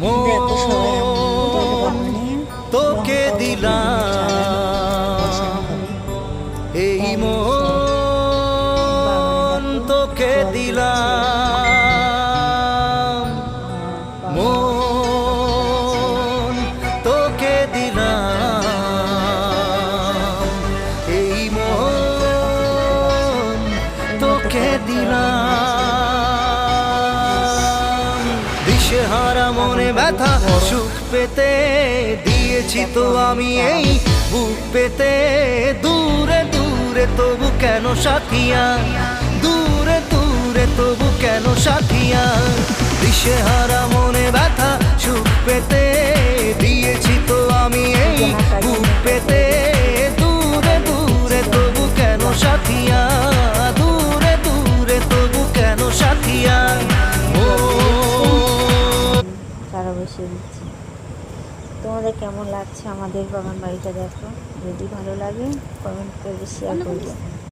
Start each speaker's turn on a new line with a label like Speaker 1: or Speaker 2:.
Speaker 1: দেখো সবাই
Speaker 2: মন তোকে দিলাম, এই মন তোকে দিলাম, মন তোকে দিলাম, এই মন তোকে দিলাম। দিশেহারা মনে ব্যথা সুখ পেতে দিয়েছি তো আমি এই বুক পেতে। দূরে দূরে তবু কেন সাথিয়া, দূরে দূরে তবু কেন সাথিয়া। দিশেহারা মনে ব্যথা সুখ পেতে দিয়েছি তো আমি এই বুক পেতে। দূরে দূরে তবু কেন সাথিয়া, দূরে দূরে তবু কেন সাথিয়া।
Speaker 1: সারা বসে দিচ্ছি। তোমাদের কেমন লাগছে আমাদের বাগান বাড়িটা দেখো, যদি ভালো লাগে কমেন্ট করে শেয়ার করবে।